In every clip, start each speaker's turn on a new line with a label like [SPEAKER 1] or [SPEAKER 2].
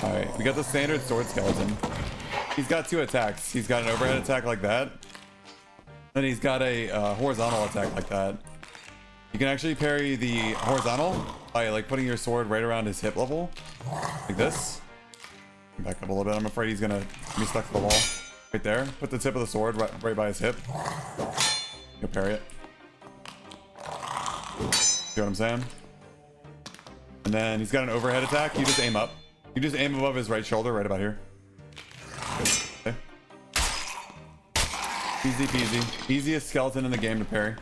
[SPEAKER 1] All right, we got the standard sword skeleton. He's got 2 attacks. He's got an overhead attack like that. Then he's got a horizontal attack like that. You can actually parry the horizontal by like putting your sword right around his hip level. Like this. Back up a little bit. I'm afraid he's gonna be stuck to the wall. Right there. Put the tip of the sword right by his hip. You'll parry it. See what I'm saying? And then he's got an overhead attack. You just aim up. You just aim above his right shoulder, right about here. Okay. Easy peasy. Easiest skeleton in the game to parry.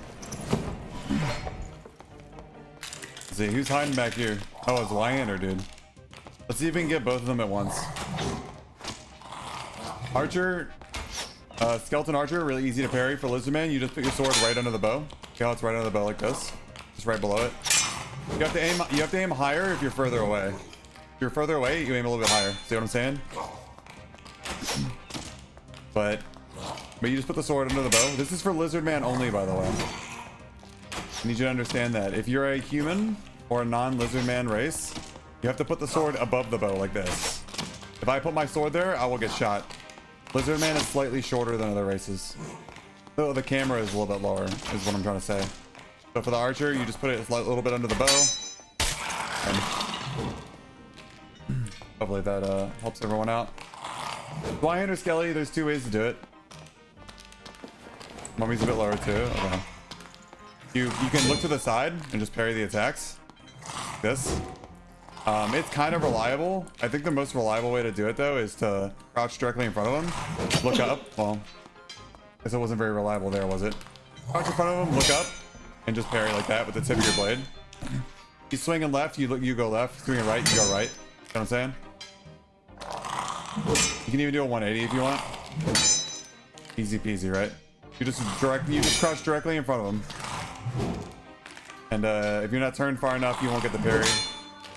[SPEAKER 1] Let's see, who's hiding back here? Oh, it's Wyander, dude. Let's see if we can get both of them at once. Archer, skeleton archer, really easy to parry. For Lizardman, you just put your sword right under the bow. See how it's right under the bow like this? Just right below it. You have to aim higher if you're further away. If you're further away, you aim a little bit higher. See what I'm saying? But you just put the sword under the bow. This is for Lizardman only, by the way. I need you to understand that. If you're a human or a non-Lizardman race, you have to put the sword above the bow like this. If I put my sword there, I will get shot. Lizardman is slightly shorter than other races. So the camera is a little bit lower, is what I'm trying to say. So for the archer, you just put it a little bit under the bow. And hopefully that helps everyone out. Wyander Skelly, there's 2 ways to do it. Mummy's a bit lower too. Okay. You can look to the side and just parry the attacks. Like this. It's kind of reliable. I think the most reliable way to do it though is to crouch directly in front of him. Look up. Well, I guess it wasn't very reliable there, was it? Crouch in front of him, look up, and just parry like that with the tip of your blade. He's swinging left, you go left. Swinging right, you go right. You know what I'm saying? You can even do a 180 if you want. Easy peasy, right? You just crouch directly in front of him. And if you're not turned far enough, you won't get the parry.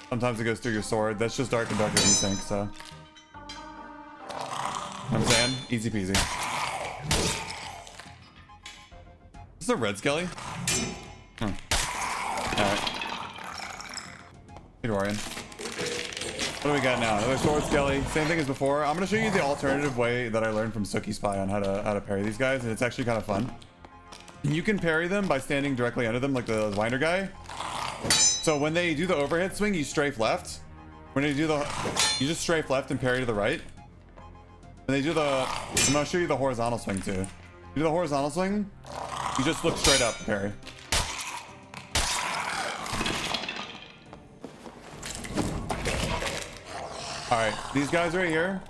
[SPEAKER 1] Sometimes it goes through your sword. That's just Dark Conductor desync, so. You know what I'm saying? Easy peasy. Is this a red skelly? Alright. Hey, Dorian. What do we got now? Another sword skelly. Same thing as before. I'm gonna show you the alternative way that I learned from Sookie Spy on how to parry these guys, and it's actually kind of fun. You can parry them by standing directly under them like the Winder guy. So when they do the overhead swing, you strafe left. When they do you just strafe left and parry to the right. When they do I'm gonna show you the horizontal swing too. You do the horizontal swing, you just look straight up, parry. All right, these guys right here,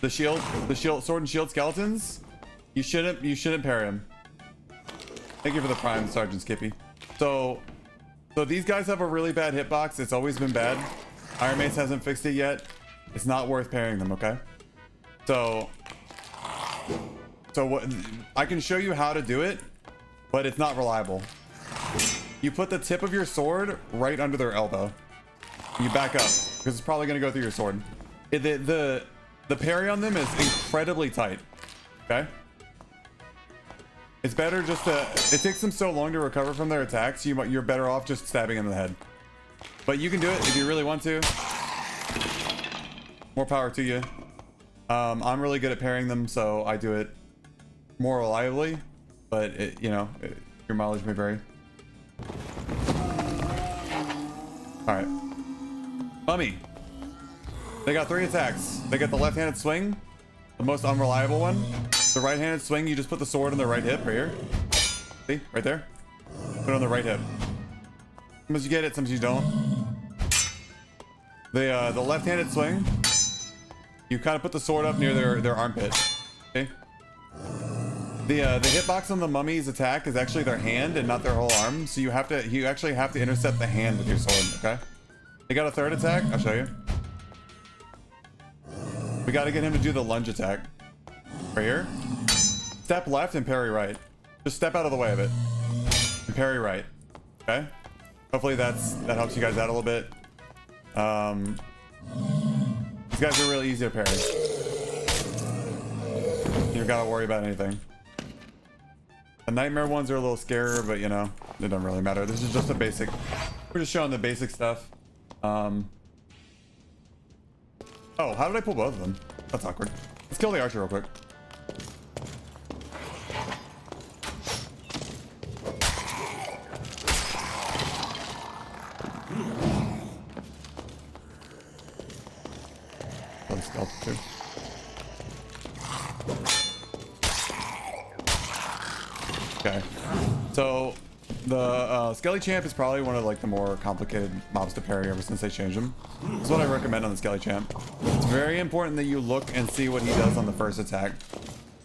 [SPEAKER 1] the sword and shield skeletons, you shouldn't parry them. Thank you for the prime, Sergeant Skippy. So these guys have a really bad hitbox. It's always been bad. Iron Mace hasn't fixed it yet. It's not worth parrying them, okay? So what, I can show you how to do it, but it's not reliable. You put the tip of your sword right under their elbow. You back up because it's probably gonna go through your sword. The parry on them is incredibly tight. Okay. It's better just to. It takes them so long to recover from their attacks. You're better off just stabbing them in the head. But you can do it if you really want to. More power to you. I'm really good at parrying them, so I do it more reliably. But your mileage may vary. All right. Mummy. They got 3 attacks. They got the left-handed swing, the most unreliable one. The right-handed swing, you just put the sword on the right hip right here. See, right there. Put it on the right hip. Sometimes you get it, sometimes you don't. The left-handed swing, you kind of put the sword up near their armpit. Okay. The hitbox on the mummy's attack is actually their hand and not their whole arm, so you actually have to intercept the hand with your sword. Okay. They got a 3rd attack. I'll show you. We got to get him to do the lunge attack. Right here. Step left and parry right. Just step out of the way of it. And parry right. Okay? Hopefully that helps you guys out a little bit. These guys are really easy to parry. You don't gotta worry about anything. The nightmare ones are a little scarier, but it doesn't really matter. This is just a basic. We're just showing the basic stuff. Oh, how did I pull both of them? That's awkward. Let's kill the archer real quick. Oh, stealth too. Okay, so the Skelly Champ is probably one of like the more complicated mobs to parry ever since they changed him. That's what I recommend on the Skelly Champ. It's very important that you look and see what he does on the first attack.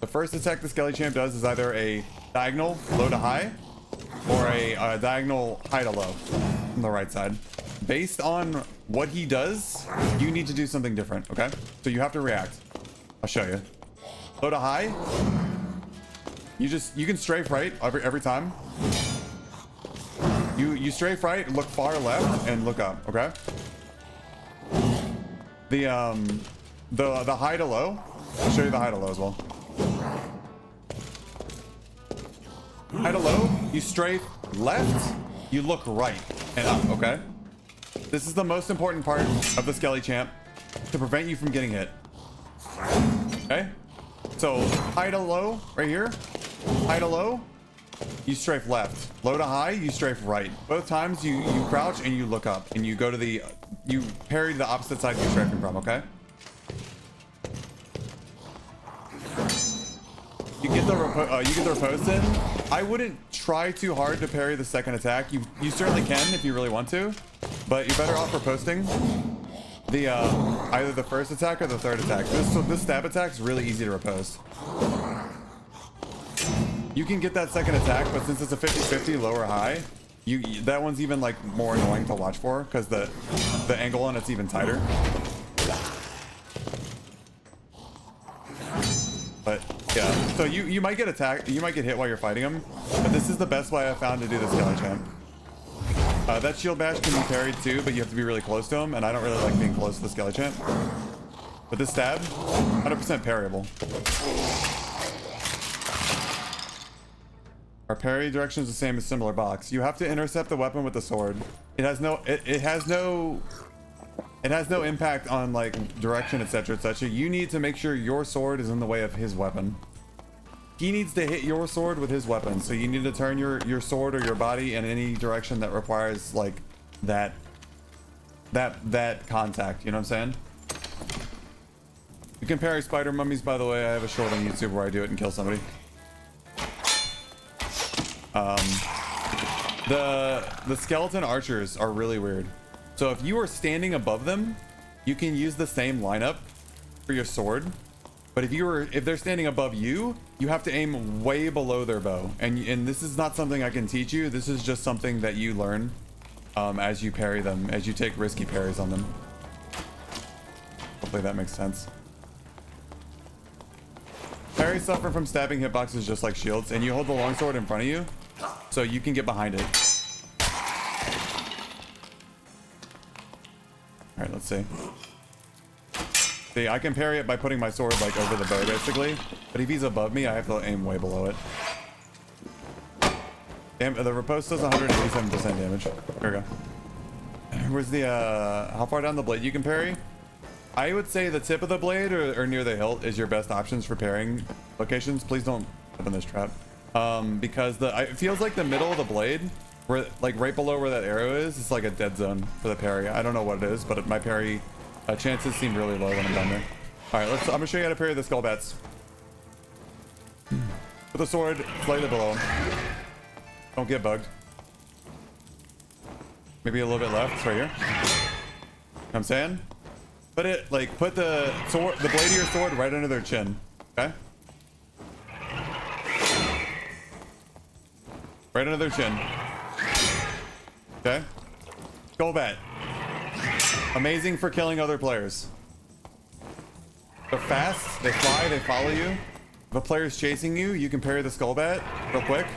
[SPEAKER 1] The first attack the Skelly Champ does is either a diagonal low to high or a diagonal high to low on the right side. Based on what he does, you need to do something different, okay? So you have to react. I'll show you. Low to high, you can strafe right every time. You strafe right, look far left, and look up, okay? The high to low, I'll show you the high to low as well. High to low, you strafe left, you look right and up, okay? This is the most important part of the Skelly Champ to prevent you from getting hit. Okay? So high to low right here, high to low, you strafe left. Low to high, you strafe right. Both times you crouch and you look up and you go to you parry the opposite side you're strafing from, okay? You get the riposte in. I wouldn't try too hard to parry the second attack. You certainly can if you really want to, but you're better off riposting the either the first attack or the third attack. This stab attack is really easy to riposte. You can get that second attack, but since it's a 50-50 low or high, that one's even like more annoying to watch for because the angle on it's even tighter. But yeah, so you might get attacked, you might get hit while you're fighting him, but this is the best way I found to do the Skelly Champ. That shield bash can be parried too, but you have to be really close to him, and I don't really like being close to the Skelly Champ. But this stab, 100% parryable. Our parry direction is the same as similar box. You have to intercept the weapon with the sword. It has no impact on like direction, etc., etc. You need to make sure your sword is in the way of his weapon. He needs to hit your sword with his weapon, so you need to turn your sword or your body in any direction that requires like that contact. You know what I'm saying? You can parry spider mummies, by the way. I have a short on YouTube where I do it and kill somebody. The skeleton archers are really weird. So if you are standing above them, you can use the same lineup for your sword. But if they're standing above you, you have to aim way below their bow. And this is not something I can teach you. This is just something that you learn as you parry them, as you take risky parries on them. Hopefully that makes sense. Parries suffer from stabbing hitboxes just like shields, and you hold the longsword in front of you, so you can get behind it. All right, let's see. See, I can parry it by putting my sword like over the bow, basically. But if he's above me, I have to aim way below it. Damn, the riposte does 187% damage. Here we go. Where's the how far down the blade you can parry? I would say the tip of the blade or near the hilt is your best options for parrying locations. Please don't open this trap. Because it feels like the middle of the blade, where like right below where that arrow is, it's like a dead zone for the parry. I don't know what it is, but my parry chances seem really low when I'm down there. All right, I'm gonna show you how to parry the skull bats. Put the sword slightly below. Don't get bugged. Maybe a little bit left. It's right here. You know what I'm saying? Put the sword, the blade of your sword right under their chin. Okay? Right under their chin. Okay? Skull bat. Amazing for killing other players. They're fast, they fly, they follow you. If a player's chasing you, you can parry the skull bat real quick.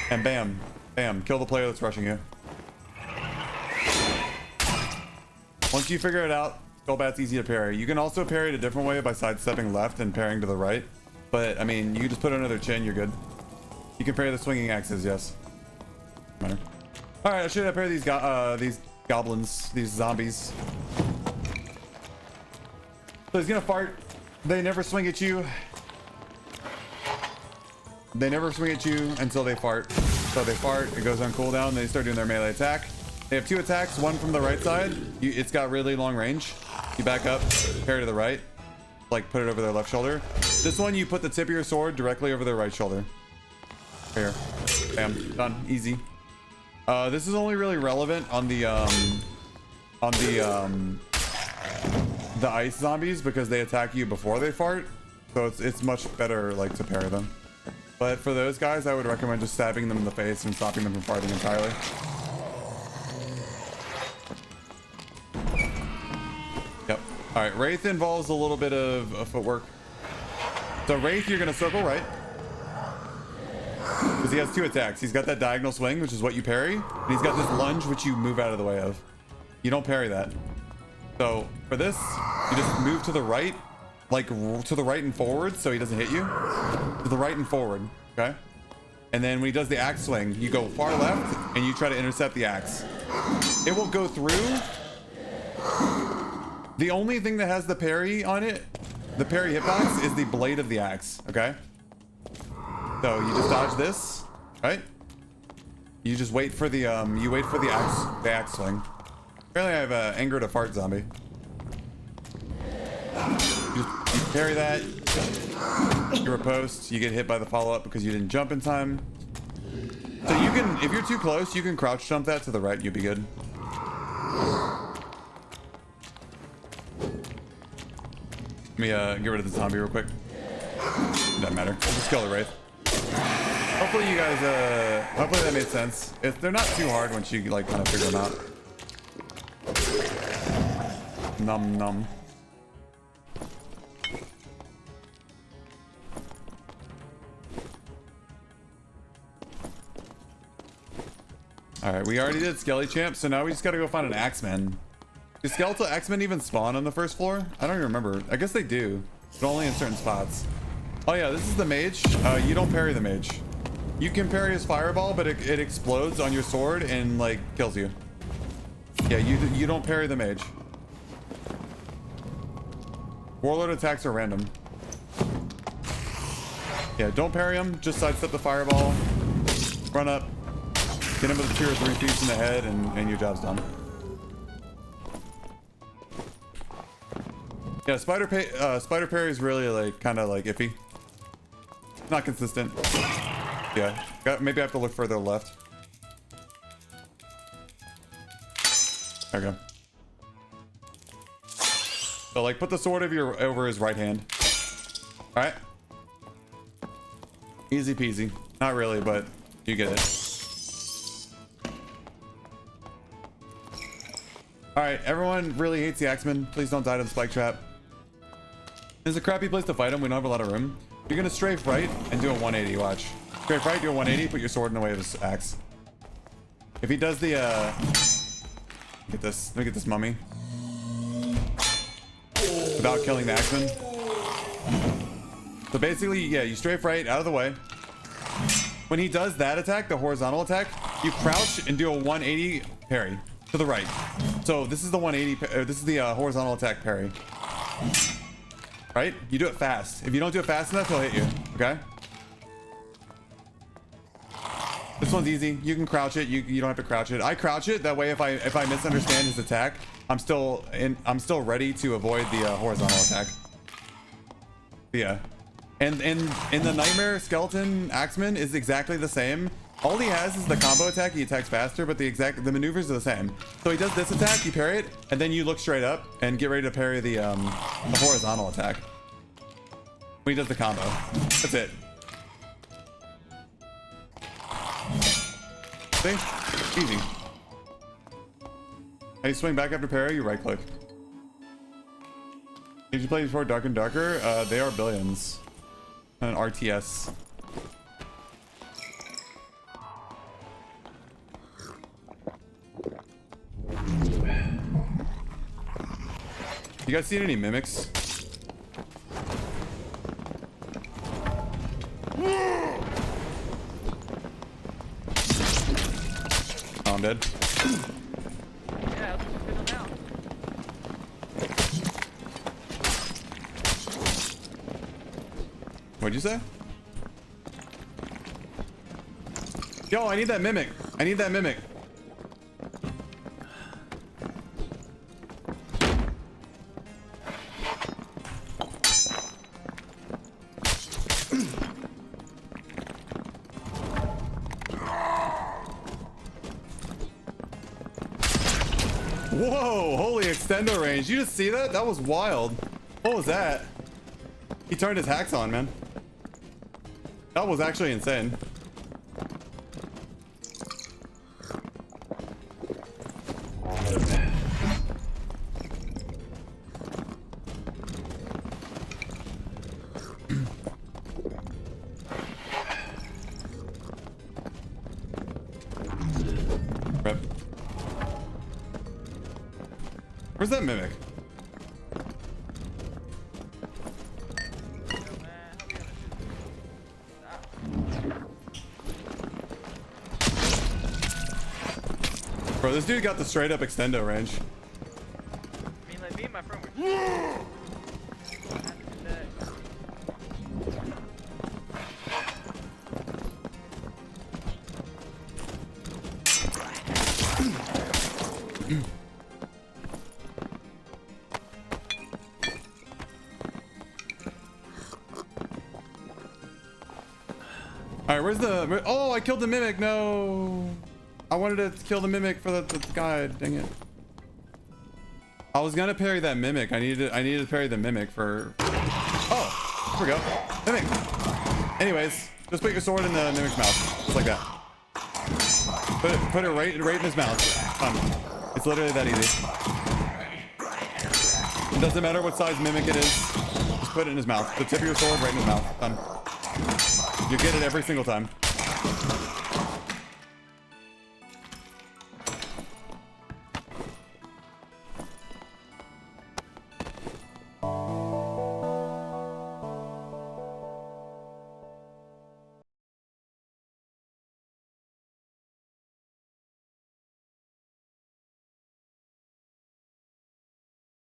[SPEAKER 1] And bam, bam, kill the player that's rushing you. Once you figure it out, skull bat's easy to parry. You can also parry it a different way by sidestepping left and parrying to the right. But I mean, you just put it under their chin, you're good. You can parry the swinging axes, yes. Matter. All right, I should have parried these goblins, these zombies. So he's gonna fart. They never swing at you. They never swing at you until they fart. So they fart, it goes on cooldown, they start doing their melee attack. They have 2 attacks, one from the right side. It's got really long range. You back up, parry to the right, like put it over their left shoulder. This one, you put the tip of your sword directly over their right shoulder. Here, bam, done, easy. This is only really relevant on the ice zombies because they attack you before they fart. So it's much better like to parry them. But for those guys, I would recommend just stabbing them in the face and stopping them from farting entirely. Yep. All right, Wraith involves a little bit of footwork. So Wraith, you're gonna circle right. Because he has 2 attacks. He's got that diagonal swing, which is what you parry. And he's got this lunge, which you move out of the way of. You don't parry that. So for this, you just move to the right, like to the right and forward so he doesn't hit you. To the right and forward, okay? And then when he does the axe swing, you go far left and you try to intercept the axe. It will go through. The only thing that has the parry on it, the parry hitbox, is the blade of the axe, okay? So you just dodge this, right? You just wait for the axe swing. Apparently I have anger to fart zombie. You parry that. You riposte. You get hit by the follow-up because you didn't jump in time. So you can, if you're too close, you can crouch jump that to the right. You'll be good. Let me get rid of the zombie real quick. Doesn't matter. We'll just kill the Wraith. Hopefully you guys, hopefully that made sense. They're not too hard once you like kind of figure them out. Num num. All right, we already did Skelly Champ, so now we just gotta go find an Axeman. Do skeletal Axemen even spawn on the first floor? I don't even remember. I guess they do, but only in certain spots. Oh yeah, this is the Mage. You don't parry the Mage. You can parry his fireball, but it explodes on your sword and like kills you. Yeah, you don't parry the Mage. Warlord attacks are random. Yeah, don't parry him. Just sidestep the fireball. Run up. Get him with a 2 or 3 feet in the head, and your job's done. Yeah, spider parry is really like kind of like iffy. Not consistent. Yeah, maybe I have to look further left. There we go. So like put the sword over his right hand. All right. Easy peasy. Not really, but you get it. All right, everyone really hates the Axeman. Please don't die to the spike trap. It's a crappy place to fight him. We don't have a lot of room. You're gonna strafe right and do a 180. Watch. Strafe right, do a 180. Put your sword in the way of his axe. If he does the get this. Let me get this mummy. Without killing the Axeman. So basically, yeah, you strafe right out of the way. When he does that attack, the horizontal attack, you crouch and do a 180 parry to the right. So this is the 180. This is the horizontal attack parry. Right? You do it fast. If you don't do it fast enough, he'll hit you. Okay? This one's easy. You can crouch it. You don't have to crouch it. I crouch it. That way, if I misunderstand his attack, I'm still ready to avoid the horizontal attack. Yeah. And in the Nightmare Skeleton Axeman is exactly the same. All he has is the combo attack. He attacks faster, but the maneuvers are the same. So he does this attack, you parry it, and then you look straight up and get ready to parry the horizontal attack. When he does the combo. That's it. See? Easy. How you swing back after parry, you right click. Did you play before Dark and Darker? They are billions. And an RTS. You guys seen any mimics? Oh, I'm dead.
[SPEAKER 2] Yeah, let's just get them out.
[SPEAKER 1] What'd you say? Yo, I need that mimic. I need that mimic. Whoa, holy extendo range. You just see that? That was wild. What was that? He turned his hacks on, man. That was actually insane. Rip. Where's that mimic? Bro, this dude got the straight up extendo range.
[SPEAKER 2] I mean, like, me and my friend were...
[SPEAKER 1] Alright, where's the... Oh, I killed the mimic. No. I wanted to kill the mimic for the guy. Dang it. I was gonna parry that mimic. I needed to parry the mimic for... Oh, here we go. Mimic. Anyways, just put your sword in the mimic's mouth. Just like that. Put it right in his mouth. Done. It's literally that easy. It doesn't matter what size mimic it is. Just put it in his mouth. The tip of your sword right in his mouth. Done. You get it every single time.